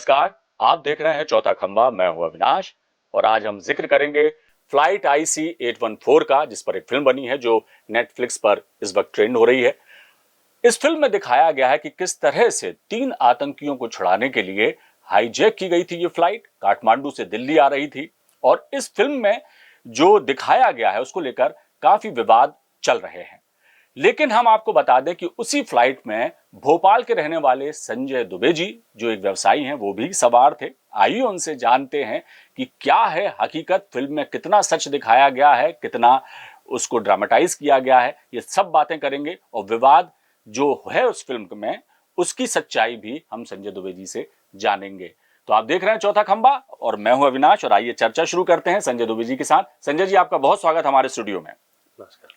नमस्कार। आप देख रहे हैं चौथा खंबा। मैं हूं अविनाश और आज हम जिक्र करेंगे फ्लाइट IC 814 का, जिस पर एक फिल्म बनी है जो नेटफ्लिक्स पर इस वक्त ट्रेंड हो रही है। इस फिल्म में दिखाया गया है कि किस तरह से 3 आतंकियों को छुड़ाने के लिए हाईजैक की गई थी ये फ्लाइट, काठमांडू से दिल्ली आ रही थी। और इस फिल्म में जो दिखाया गया है उसको लेकर काफी विवाद चल रहे हैं। लेकिन हम आपको बता दें कि उसी फ्लाइट में भोपाल के रहने वाले संजय दुबे जी, जो एक व्यवसायी हैं, वो भी सवार थे। आइए उनसे जानते हैं कि क्या है हकीकत, फिल्म में कितना सच दिखाया गया है, कितना उसको ड्रामेटाइज किया गया है। ये सब बातें करेंगे और विवाद जो है उस फिल्म में उसकी सच्चाई भी हम संजय दुबे जी से जानेंगे। तो आप देख रहे हैं चौथा खंबा और मैं हूं अविनाश और आइए चर्चा शुरू करते हैं संजय दुबे जी के साथ। संजय जी, आपका बहुत स्वागत हमारे स्टूडियो में। नमस्कार।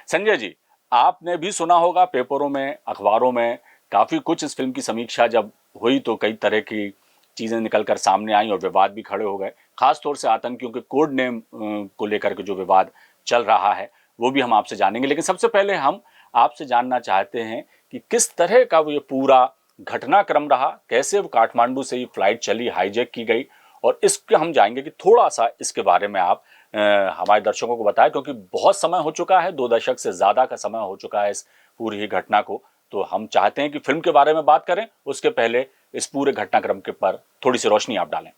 संजय जी, आपने भी सुना होगा पेपरों में, अखबारों में काफी कुछ इस फिल्म की समीक्षा जब हुई तो कई तरह की चीजें निकलकर सामने आई और विवाद भी खड़े हो गए। खासतौर से आतंकियों के कोड नेम को लेकर के जो विवाद चल रहा है वो भी हम आपसे जानेंगे। लेकिन सबसे पहले हम आपसे जानना चाहते हैं कि किस तरह का वो ये पूरा घटनाक्रम रहा, कैसे वो काठमांडू से ये फ्लाइट चली, हाईजैक की गई। और इसके हम जाएंगे कि थोड़ा सा इसके बारे में आप हमारे दर्शकों को बताएं, क्योंकि बहुत समय हो चुका है, 2 दशक से ज्यादा का समय हो चुका है इस पूरी ही घटना को। तो हम चाहते हैं कि फिल्म के बारे में बात करें, उसके पहले इस पूरे घटनाक्रम के पर थोड़ी सी रोशनी आप डालें।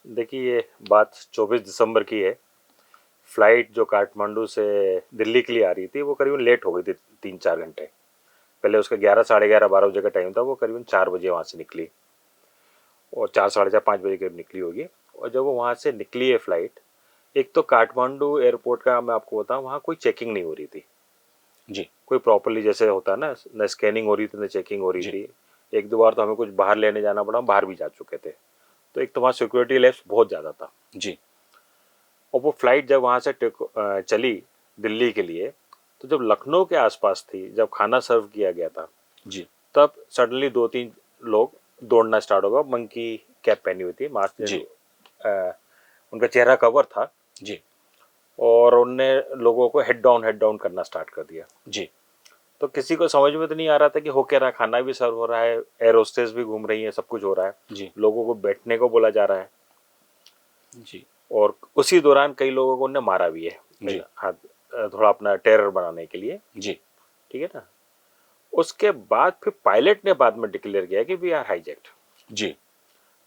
देखिए, ये बात 24 दिसंबर की है। फ्लाइट जो काठमांडू से दिल्ली के लिए आ रही थी वो करीबन लेट हो गई थी 3-4 घंटे। पहले उसका 11, साढ़े 11, 12 बजे का टाइम था। वो करीबन 4 बजे वहाँ से निकली और 4, साढ़े 4, 5 बजे करीब निकली होगी। और जब वो वहाँ से निकली है फ्लाइट, एक तो काठमांडू एयरपोर्ट का मैं आपको बताऊँ, वहाँ कोई चेकिंग नहीं हो रही थी जी कोई प्रॉपरली, जैसे होता है ना, न स्कैनिंग हो रही थी न चेकिंग हो रही जी थी। 1-2 बार तो हमें कुछ बाहर लेने जाना पड़ा, हम बाहर भी जा चुके थे। तो एक तो वहाँ सिक्योरिटी लैप्स बहुत ज़्यादा था। जी और वो फ्लाइट जब वहाँ से चली दिल्ली के लिए, तो जब लखनऊ के आसपास थी, जब खाना सर्व किया गया था, जी तब सडनली 2-3 लोग दौड़ना स्टार्ट हो गया। मंकी कैप पहनी हुई थी, मास्क, जी उनका चेहरा कवर था। जी और उनने लोगों को हेड डाउन करना स्टार्ट कर दिया। जी तो किसी को समझ में तो नहीं आ रहा था कि हो क्या रहा है। खाना भी सर्व हो रहा है, एयर होस्टेस भी घूम रही है, सब कुछ हो रहा है, जी लोगों को बैठने को बोला जा रहा है। जी और उसी दौरान कई लोगों को उनने मारा भी है, जी हाथ, थोड़ा अपना टेरर बनाने के लिए। जी ठीक है ना। उसके बाद फिर पायलट ने बाद में डिक्लेयर किया कि वी आर हाईजैक्ड। जी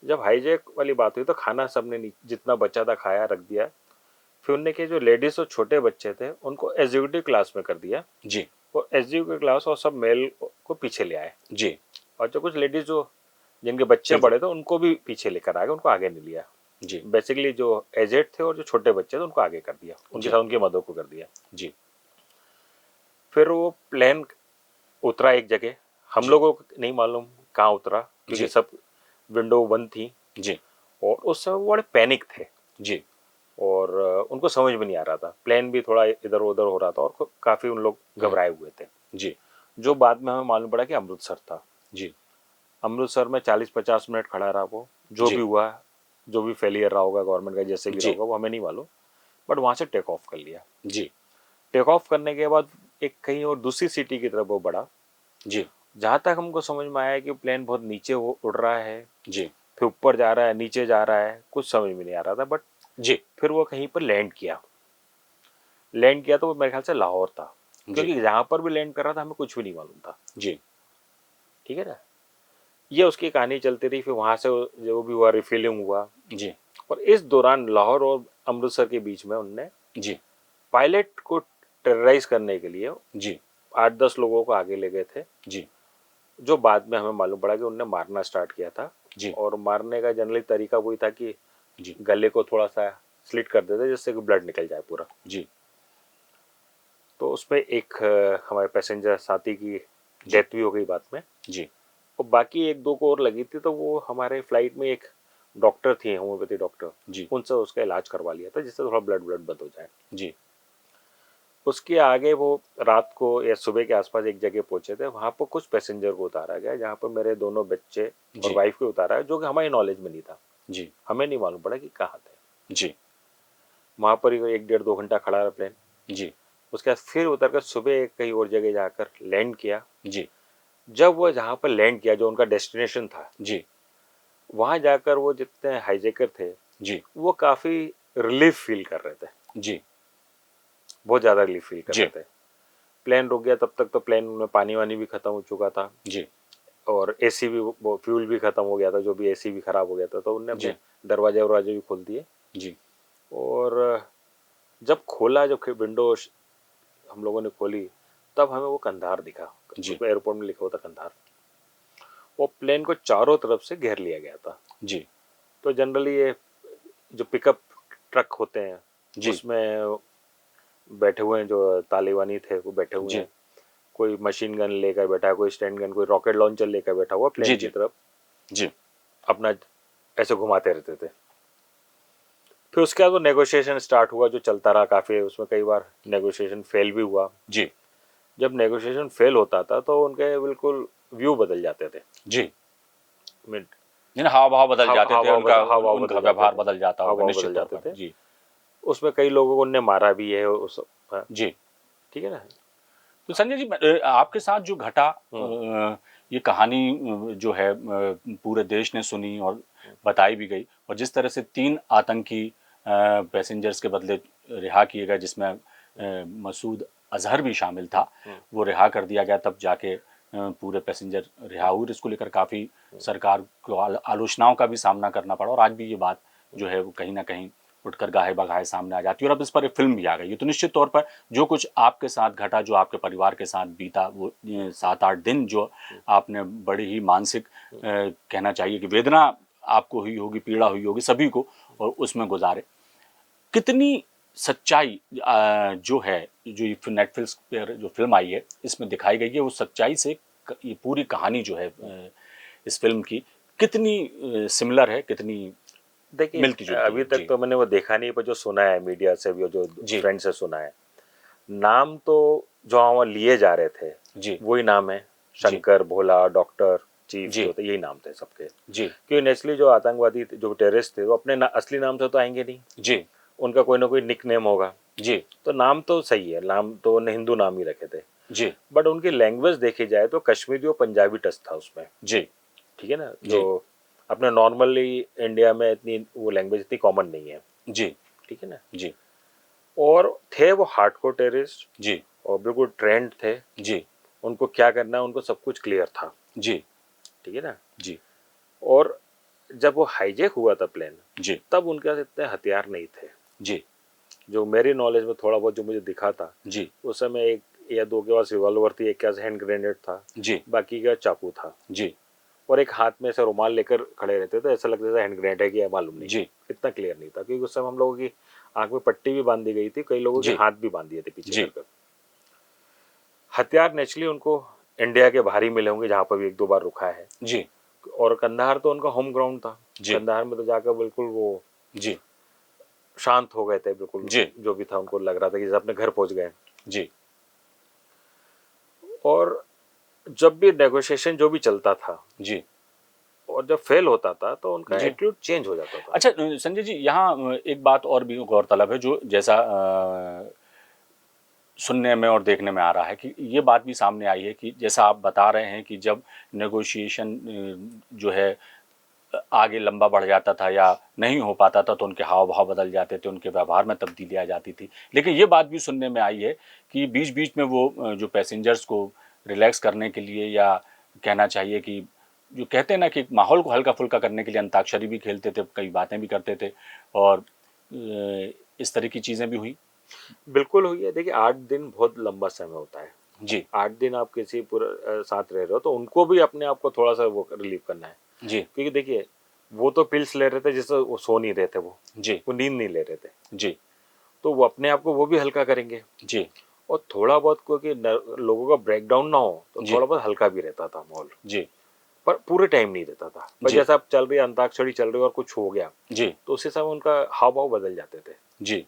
जब हाईजैक वाली बात हुई तो खाना सबने जितना बचा था खाया, रख दिया। फिर उनने के जो लेडीज और छोटे बच्चे थे उनको एग्जीक्यूटिव क्लास में कर दिया। जी और एग्जीक्यूटिव क्लास और सब मेल को पीछे ले आए। जी और जो कुछ लेडीज जो जिनके बच्चे बिल्कुल। बड़े थे उनको भी पीछे लेकर आ गए, उनको आगे नहीं लिया। जी बेसिकली जो एजेड थे और जो छोटे बच्चे थे उनको आगे कर दिया, उनके जी साथ उनकी मदद को कर दिया। जी फिर वो प्लेन उतरा एक जगह, हम जी लोगों को नहीं मालूम कहाँ उतरा, क्योंकि जी सब विंडो बंद थी। जी और उस समय वो बड़े पैनिक थे जी और उनको समझ में नहीं आ रहा था। प्लेन भी थोड़ा इधर उधर हो रहा था और काफ़ी उन लोग घबराए हुए थे। जी जो बाद में हमें मालूम पड़ा कि अमृतसर था। जी अमृतसर में 40-50 मिनट खड़ा रहा वो। जो भी जी हुआ, जो भी फेलियर रहा होगा गवर्नमेंट का, जैसे भी रहा जी होगा, वो हमें नहीं मालूम। बट वहाँ से टेक ऑफ कर लिया। जी टेक ऑफ करने के बाद एक कहीं और दूसरी सिटी की तरफ वो बढ़ा। जी जहाँ तक हमको समझ में आया कि प्लेन बहुत नीचे उड़ रहा है, जी फिर ऊपर जा रहा है, नीचे जा रहा है, कुछ समझ में नहीं आ रहा था। बट जी फिर वो कहीं पर लैंड किया तो वो मेरे ख्याल से लाहौर था, जी क्योंकि जहाँ पर भी लैंड कर रहा था हमें कुछ भी नहीं मालूम था। जी ठीक है ना। ये उसकी कहानी चलती रही। फिर वहाँ से जो भी हुआ, रिफिलिंग हुआ। जी और इस दौरान लाहौर और अमृतसर के बीच में उनने जी पायलट को टेरराइज करने के लिए जी 8-10 लोगों को आगे ले गए थे। जी जो बाद में हमें मालूम पड़ा कि उनने मारना स्टार्ट किया था। जी और मारने का जनरली तरीका वही था कि जी गले को थोड़ा सा स्लिट कर देते जिससे कि ब्लड निकल जाए पूरा। जी तो उसमें एक हमारे पैसेंजर साथी की जी डेथ भी हो गई बाद में। जी और बाकी 1-2 को और लगी थी। तो वो हमारे फ्लाइट में एक डॉक्टर थी, होम्योपैथी डॉक्टर, जी उनसे उसका इलाज करवा लिया था जिससे थोड़ा ब्लड ब्लड बंद हो जाए। जी उसके आगे वो रात को या सुबह के आसपास एक जगह पहुंचे थे। वहाँ पर कुछ पैसेंजर को उतारा गया, जहाँ पर मेरे दोनों बच्चे और जी वाइफ को उतारा है, जो कि हमारी नॉलेज में नहीं था। जी हमें नहीं मालूम पड़ा कि कहाँ थे। जी वहाँ पर 1-1.5 घंटा खड़ा रहा प्लेन। जी उसके बाद फिर उतर कर सुबह कहीं और जगह जाकर लैंड किया। जी जब वो जहाँ पर लैंड किया, जो उनका डेस्टिनेशन था, जी वहाँ जाकर वो जितने हाईजैकर थे जी वो काफ़ी रिलीफ फील कर रहे थे, जी बहुत ज़्यादा रिलीफ फील कर जी रहे थे। प्लेन रुक गया तब तक तो प्लेन में पानी वानी भी ख़त्म हो चुका था जी और एसी भी, वो फ्यूल भी ख़त्म हो गया था, जो भी एसी भी ख़राब हो गया था, तो उनने जी अपने दरवाजे वरवाजे भी खोल दिए। जी और जब खोला, जब विंडो हम लोगों ने खोली, तब हमें वो कंधार दिखा। जी एयरपोर्ट में लिखा हुआ था कंधार। वो प्लेन को चारों तरफ से घेर लिया गया था। जी तो जनरली ये जो पिकअप ट्रक होते हैं जी उसमें बैठे हुए हैं, जो तालिबानी थे वो बैठे हुए जी हैं। कोई मशीन गन लेकर बैठा है, कोई स्टैंड गन, कोई रॉकेट लॉन्चर लेकर बैठा हुआ जी प्लेन की जी तरफ, जी अपना ऐसे घुमाते रहते थे। फिर उसके बाद वो नेगोशिएशन स्टार्ट हुआ, जो चलता रहा काफ़ी। उसमें कई बार नेगोशिएशन फेल भी हुआ। जी जब नेगोशिएशन फेल होता था तो उनके बिल्कुल व्यू बदल जाते थे। जी मिड यानी हाव भाव बदल जाते थे, उनका हाव भाव उनका बदल जाते व्यवहार थे, बदल जाता हाव होगा भाव निश्चित बदल तौर जाते पर। थे। जी उसमें कई लोगों को उनने मारा भी है उस, हाँ, जी ठीक है ना। तो संजय जी, आपके साथ जो घटा, हम्म, ये कहानी जो है पूरे देश ने सुनी और बताई भी गई, और जिस तरह से 3 आतंकी पैसेंजर्स के बदले रिहा किए गए, जिसमें मसूद अजहर भी शामिल था, हम्म, वो रिहा कर दिया गया, तब जाके पूरे पैसेंजर रिहा हुए। इसको लेकर काफ़ी सरकार को आलोचनाओं का भी सामना करना पड़ा, और आज भी ये बात जो है वो कहीं ना कहीं उठकर गाहे बगाहे सामने आ जाती है, और अब इस पर एक फिल्म भी आ गई है। तो निश्चित तौर पर जो कुछ आपके साथ घटा, जो आपके परिवार के साथ बीता, वो 7-8 दिन जो आपने बड़ी ही मानसिक कहना चाहिए कि वेदना आपको हुई होगी, पीड़ा हुई होगी सभी को, और उसमें गुजारे, कितनी सच्चाई जो है, जो ये नेटफ्लिक्स पर जो फिल्म आई है इसमें दिखाई गई है, वो सच्चाई से ये पूरी कहानी जो है इस फिल्म की कितनी सिमिलर है, कितनी देखिए मिलती जुलती अभी है? तक जी तो मैंने वो देखा नहीं, पर जो सुना है मीडिया से भी और जो जी फ्रेंड से सुना है, नाम तो जो वहाँ लिए जा रहे थे जी वही नाम है। जी शंकर, भोला, डॉक्टर, चीफ, जी जो थे यही नाम थे सबके। जी क्योंकि नेचुरली जो आतंकवादी जो टेररिस्ट थे वो अपने असली नाम से तो आएंगे नहीं, जी उनका कोई ना कोई निक नेम होगा। जी तो नाम तो सही है, नाम तो उन्हें हिंदू नाम ही रखे थे, जी बट उनकी लैंग्वेज देखी जाए तो कश्मीरी और पंजाबी टच था उसमें। जी ठीक है ना, जो जी अपने नॉर्मली इंडिया में इतनी वो लैंग्वेज इतनी कॉमन नहीं है। जी ठीक है ना। जी और थे वो हार्डकोर टेररिस्ट जी और बिल्कुल ट्रेंड थे। जी उनको क्या करना है उनको सब कुछ क्लियर था। जी ठीक है ना। जी और जब वो हाईजैक हुआ था प्लेन, जी तब उनके पास इतने हथियार नहीं थे। जी जो मेरी नॉलेज में थोड़ा बहुत जो मुझे दिखा था, जी उस समय एक या दो के पास रिवॉल्वर थी, एक के पास हैंड ग्रेनेड था, जी बाकी का चाकू था, जी और एक हाथ में ऐसे रुमाल लेकर खड़े रहते थे, ऐसा लगता था हैंड ग्रेनेड है कि या मालूम नहीं। जी इतना क्लियर नहीं था, क्योंकि उस समय हम लोगों की आंख में पट्टी भी बांध दी गई थी, कई लोगों के जी हाथ भी बांध दिए थे पीछे जी कर। हथियार नेचुरली उनको इंडिया के बाहर ही मिले होंगे, जहाँ पर भी एक दो बार रुका है। जी और कंधार तो उनका होम ग्राउंड था। जी कंधार में तो जाकर बिल्कुल वो जी शांत हो गए थे बिल्कुल। जी जो भी था उनको लग रहा था कि जैसे अपने घर पहुंच गए। जी और जब भी नेगोशिएशन जो भी चलता था जी और जब फेल होता था तो उनका जी एटीट्यूड चेंज हो जाता था। अच्छा, संजय जी, यहाँ एक बात और भी गौरतलब है, जो जैसा सुनने में और देखने में आ रहा है कि ये बात भी सामने आई है कि जैसा आप बता रहे हैं कि जब नेगोशिएशन जो है आगे लंबा बढ़ जाता था या नहीं हो पाता था, तो उनके हाव भाव बदल जाते थे, उनके व्यवहार में तब्दीली आ जाती थी। लेकिन ये बात भी सुनने में आई है कि बीच बीच में वो जो पैसेंजर्स को रिलैक्स करने के लिए, या कहना चाहिए कि जो कहते हैं ना कि माहौल को हल्का फुल्का करने के लिए अंताक्षरी भी खेलते थे, कई बातें भी करते थे, और इस तरह की चीज़ें भी हुई। बिल्कुल हुई है। देखिए 8 दिन बहुत लंबा समय होता है। जी 8 दिन आप किसी पूरे साथ रह रहे हो तो उनको भी अपने आप को थोड़ा सा वो रिलीव करना है। जी क्योंकि देखिए वो तो पिल्स ले रहे थे जिससे वो सो नहीं रहे थे, जी वो नींद नहीं ले रहे थे, जी तो वो अपने आप को वो भी हल्का करेंगे। जी और थोड़ा बहुत क्योंकि लोगों का ब्रेकडाउन ना हो तो जी थोड़ा बहुत हल्का भी रहता था माहौल, जी पर पूरे टाइम नहीं रहता था। पर जी जैसा अब चल रही है अंताक्षरी चल रही है और कुछ हो गया जी तो उसी समय उनका हाव भाव बदल जाते थे। जी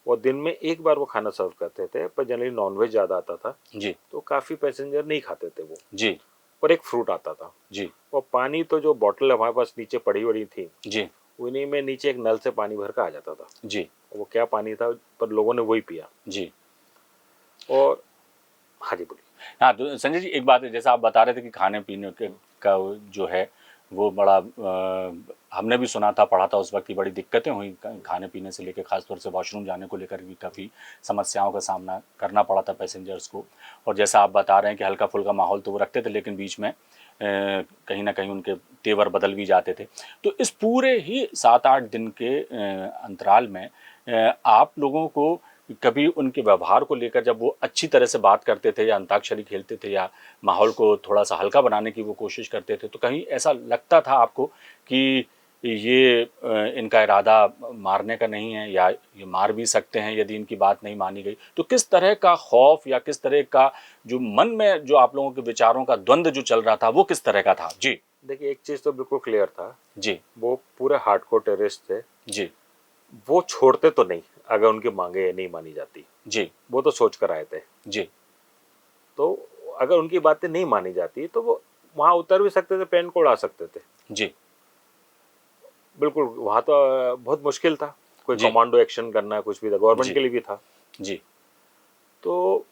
और दिन में एक बार वो खाना सर्व करते थे, पर जनरली नॉनवेज ज़्यादा आता था, जी तो काफ़ी पैसेंजर नहीं खाते थे वो। जी और एक फ्रूट आता था। जी और पानी तो जो बॉटल हमारे पास नीचे पड़ी पड़ी थी, जी उन्हीं में नीचे एक नल से पानी भर कर आ जाता था। जी वो क्या पानी था, पर लोगों ने वही पिया। जी। और हाँ जी बोलिए। हाँ, तो संजय जी, एक बात है, जैसा आप बता रहे थे कि खाने पीने का जो है वो बड़ा हमने भी सुना था, पढ़ा था उस वक्त की बड़ी दिक्कतें हुई खाने पीने से लेकर, खासतौर से वॉशरूम जाने को लेकर भी काफ़ी समस्याओं का सामना करना पड़ा था पैसेंजर्स को। और जैसा आप बता रहे हैं कि हल्का फुल्का माहौल तो वो रखते थे, लेकिन बीच में कहीं ना कहीं उनके तेवर बदल भी जाते थे। तो इस पूरे ही 7-8 दिन के अंतराल में आप लोगों को कभी उनके व्यवहार को लेकर, जब वो अच्छी तरह से बात करते थे या अंताक्षरी खेलते थे या माहौल को थोड़ा सा हल्का बनाने की वो कोशिश करते थे, तो कहीं ऐसा लगता था आपको कि ये इनका इरादा मारने का नहीं है या ये मार भी सकते हैं यदि इनकी बात नहीं मानी गई? तो किस तरह का खौफ या किस तरह का जो मन में जो आप लोगों के विचारों का द्वंद्व जो चल रहा था, वो किस तरह का था? जी। देखिए, एक चीज तो बिल्कुल क्लियर था, जी। वो पूरे हार्डकोर टेररिस्ट थे। जी। वो छोड़ते तो नहीं अगर उनकी मांगे नहीं मानी जाती। जी। वो तो सोच कर आए थे। जी। तो अगर उनकी बातें नहीं मानी जाती तो वो वहां उतर भी सकते थे, पेन को उड़ा सकते थे। जी। बिल्कुल, वहां तो बहुत मुश्किल था, कोई जी। कमांडो एक्शन करना, कुछ भी था, गवर्नमेंट जी। के लिए भी था। जी। तो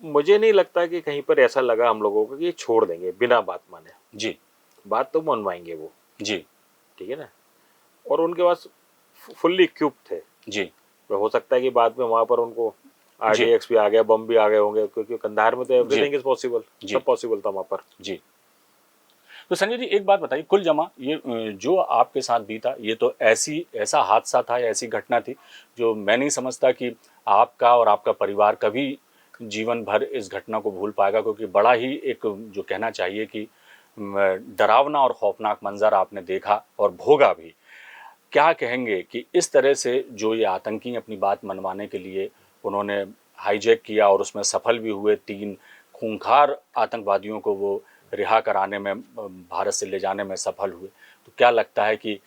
मुझे नहीं लगता कि कहीं पर ऐसा लगा हम लोगों को कि ये छोड़ देंगे बिना बात माने। जी। बात तो मनवाएंगे वो, जी। ठीक है ना। और उनके पास फुल्ली इक्विप थे। जी। तो हो सकता है कि बाद में वहां पर उनको जी। RDX भी आ गया, बम भी आ गए होंगे, क्योंकि कंधार में तो जी। एवरीथिंग इज पॉसिबल, जी। सब पॉसिबल था वहां पर। जी। तो संजय जी, एक बात बताइए, कुल जमा ये जो आपके साथ बीता, ये तो ऐसा हादसा था या ऐसी घटना थी जो मैं नहीं समझता कि आपका और आपका परिवार कभी जीवन भर इस घटना को भूल पाएगा, क्योंकि बड़ा ही एक जो कहना चाहिए कि डरावना और खौफनाक मंजर आपने देखा और भोगा भी। क्या कहेंगे कि इस तरह से जो ये आतंकी अपनी बात मनवाने के लिए उन्होंने हाईजैक किया और उसमें सफल भी हुए, 3 खूंखार आतंकवादियों को वो रिहा कराने में, भारत से ले जाने में सफल हुए, तो क्या लगता है कि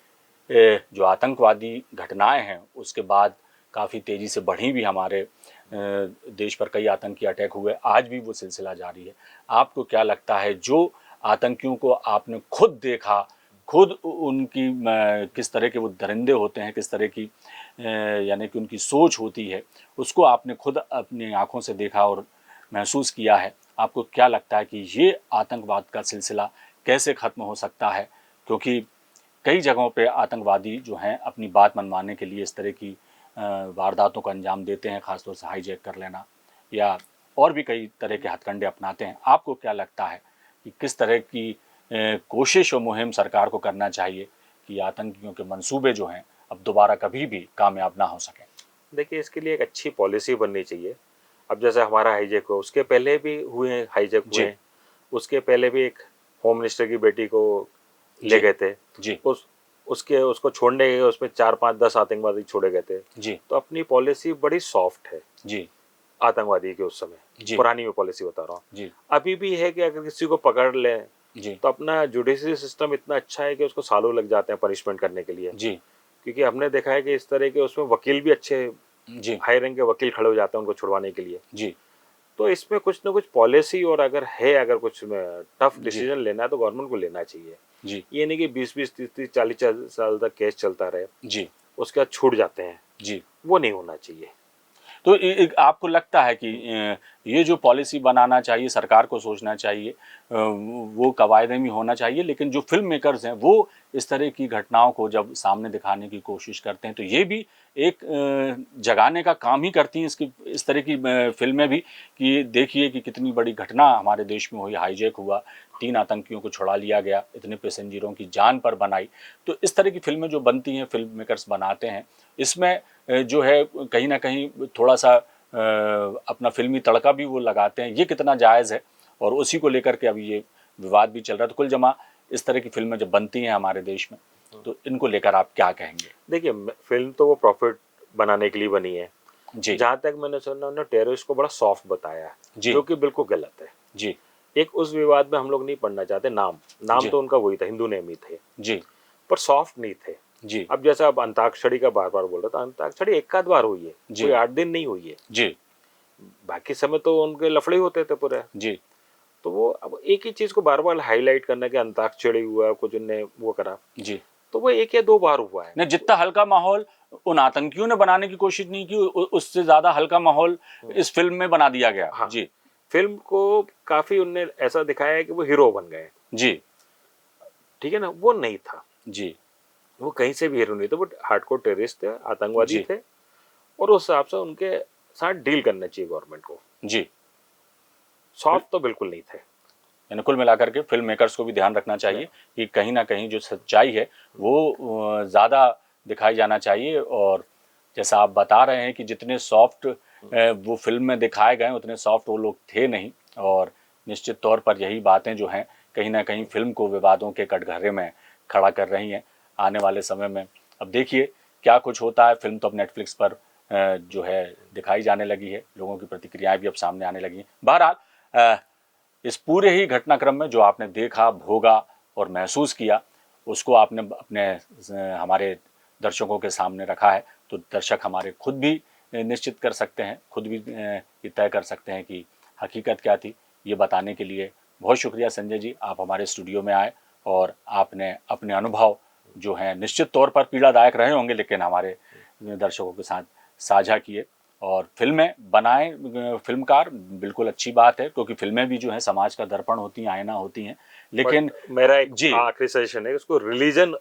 जो आतंकवादी घटनाएं हैं उसके बाद काफ़ी तेज़ी से बढ़ी भी, हमारे देश पर कई आतंकी अटैक हुए, आज भी वो सिलसिला जारी है। आपको क्या लगता है, जो आतंकियों को आपने खुद देखा, खुद उनकी किस तरह के वो दरिंदे होते हैं, किस तरह की यानी कि उनकी सोच होती है, उसको आपने खुद अपनी आंखों से देखा और महसूस किया है, आपको क्या लगता है कि ये आतंकवाद का सिलसिला कैसे ख़त्म हो सकता है? क्योंकि कई जगहों पे आतंकवादी जो हैं अपनी बात मनवाने के लिए इस तरह की वारदातों को अंजाम देते हैं, ख़ासतौर से हाईजैक कर लेना या और भी कई तरह के हथकंडे अपनाते हैं। आपको क्या लगता है कि किस तरह की कोशिश और मुहिम सरकार को करना चाहिए कि आतंकियों के मंसूबे जो हैं अब दोबारा कभी भी कामयाब ना हो सकें? देखिए, इसके लिए एक अच्छी पॉलिसी बननी चाहिए। अब जैसे हमारा हाईजैक हुआ, उसके पहले भी हुए हैं, हाईजैक हुए जी। हैं। उसके पहले भी एक होम मिनिस्टर की बेटी को ले जी। गए थे। जी। उसको छोड़ने गए, उसमें 4-5-10 आतंकवादी छोड़े गए थे। जी। तो अपनी पॉलिसी बड़ी सॉफ्ट है जी। आतंकवादी की उस समय। जी। पुरानी में पॉलिसी बता रहा हूँ। जी। अभी भी है कि अगर किसी को पकड़ ले जी। तो अपना जुडिशरी सिस्टम इतना अच्छा है कि उसको सालों लग जाते हैं पनिशमेंट करने के लिए। जी। क्योंकि हमने देखा है कि इस तरह के उसमें वकील भी अच्छे, जी। हाई रैंक के वकील खड़े हो जाते हैं उनको छुड़वाने के लिए। जी। तो इसमें कुछ ना कुछ पॉलिसी, और अगर कुछ टफ जी। डिसीजन लेना है तो गवर्नमेंट को लेना चाहिए। जी। ये नहीं कि 20-20, 30-30, 40 साल तक केस चलता रहे, जी। उसके बाद छूट जाते हैं। जी। वो नहीं होना चाहिए। तो आपको लगता है कि ये जो पॉलिसी बनाना चाहिए, सरकार को सोचना चाहिए, वो कवायदे में होना चाहिए, लेकिन जो फिल्म मेकर्स हैं वो इस तरह की घटनाओं को जब सामने दिखाने की कोशिश करते हैं तो ये भी एक जगाने का काम ही करती हैं, इस तरह की फिल्में भी, कि देखिए कि कितनी बड़ी घटना हमारे देश में हुई, हाईजैक हुआ, 3 आतंकियों को छुड़ा लिया गया, इतने पैसेंजरों की जान पर बनाई। तो इस तरह की फिल्में जो बनती हैं, फिल्म मेकर्स बनाते हैं, इसमें जो है कहीं ना कहीं थोड़ा सा अपना फिल्मी तड़का भी वो लगाते हैं, ये कितना जायज़ है? और उसी को लेकर के अभी ये विवाद भी चल रहा है। तो कुल जमा इस तरह की फिल्में जब बनती हैं हमारे देश में, तो इनको लेकर आप क्या कहेंगे? देखिए, फिल्म तो वो प्रॉफिट बनाने के लिए बनी है। जी। जहाँ तक मैंने सुना, उन्होंने टेररिस्ट को बड़ा सॉफ्ट बताया है, जी। जो कि बिल्कुल गलत है। जी। एक उस विवाद में हम लोग नहीं पढ़ना चाहते। नाम जी। तो उनका वही था, हिंदू नेम ही थे, जी। पर सॉफ्ट नहीं थे। जी। अब जैसा अब अंताक्षरी का बार बार बोल रहा था, अंताक्षरी एक आध बार हुई है, जी। कोई 8 दिन नहीं हुई है। जी। बाकी समय तो उनके लफड़े होते थे पूरे। जी। तो वो अब एक ही चीज को बार बार हाईलाइट करना कि अंताक्षरी हुआ, कुछ उनने वो करा, जी। तो वो 1 या 2 बार हुआ है। ने जितना हल्का माहौल उन आतंकियों ने बनाने की कोशिश नहीं की, उससे ज़्यादा हल्का माहौल इस फिल्म में बना दिया गया। हाँ, जी। फिल्म को काफी उनने ऐसा दिखाया है कि वो हीरो बन गए। जी। ठीक है ना, वो नहीं था। जी वो कहीं से भी हीरो नहीं थे, बट हार्डकोर टेररिस्ट थे, आतंकवादी जी थे, और उस हिसाब से उनके साथ डील करना चाहिए गवर्नमेंट को। जी। सॉफ्ट तो बिल्कुल नहीं थे। यानी कुल मिलाकर के फिल्म मेकर्स को भी ध्यान रखना चाहिए कि कहीं ना कहीं जो सच्चाई है वो ज़्यादा दिखाई जाना चाहिए। और जैसा आप बता रहे हैं कि जितने सॉफ्ट वो फिल्म में दिखाए गए उतने सॉफ्ट वो लोग थे नहीं। और निश्चित तौर पर यही बातें जो हैं कहीं ना कहीं फिल्म को विवादों के कटघरे में खड़ा कर रही हैं आने वाले समय में। अब देखिए क्या कुछ होता है। फिल्म तो अब नेटफ्लिक्स पर जो है दिखाई जाने लगी है, लोगों की प्रतिक्रियाएं भी अब सामने आने लगी हैं। बहरहाल इस पूरे ही घटनाक्रम में जो आपने देखा, भोगा और महसूस किया, उसको आपने अपने हमारे दर्शकों के सामने रखा है। तो दर्शक हमारे खुद भी निश्चित कर सकते हैं, खुद भी ये तय कर सकते हैं कि हकीकत क्या थी। ये बताने के लिए बहुत शुक्रिया संजय जी, आप हमारे स्टूडियो में आए और आपने अपने अनुभव जो हैं निश्चित तौर पर पीड़ादायक रहे होंगे लेकिन हमारे दर्शकों के साथ साझा किए। और फिल्में बनाएं फिल्मकार, बिल्कुल अच्छी बात है, क्योंकि फिल्में भी जो हैं समाज का दर्पण होती हैं, आईना होती हैं। लेकिन मेरा एक जी आखिरी सजेशन है, उसको रिलीजन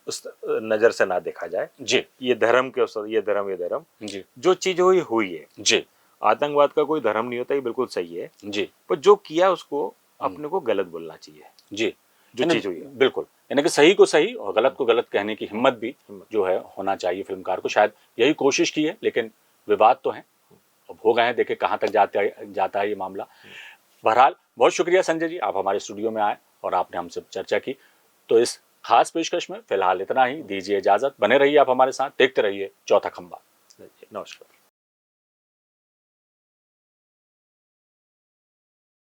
उस नजर से ना देखा जाए। जी ये धर्म के उस, ये धर्म जी जो चीज हुई हुई है। जी आतंकवाद का कोई धर्म नहीं होता, ये बिल्कुल सही है, जी पर जो किया उसको अपने को गलत बोलना चाहिए। जी। जो चीज हुई है बिल्कुल, यानी कि सही को सही और गलत को गलत कहने की हिम्मत भी जो है होना चाहिए फिल्मकार को। शायद यही कोशिश की है, लेकिन विवाद तो है, अब हो गए हैं, देखे कहाँ तक जाता है ये मामला। बहरहाल बहुत शुक्रिया संजय जी, आप हमारे स्टूडियो में आए और आपने हमसे चर्चा की। तो इस खास पेशकश में फिलहाल इतना ही, दीजिए इजाजत। बने रहिए आप हमारे साथ, देखते रहिए चौथा खंबा। नमस्कार।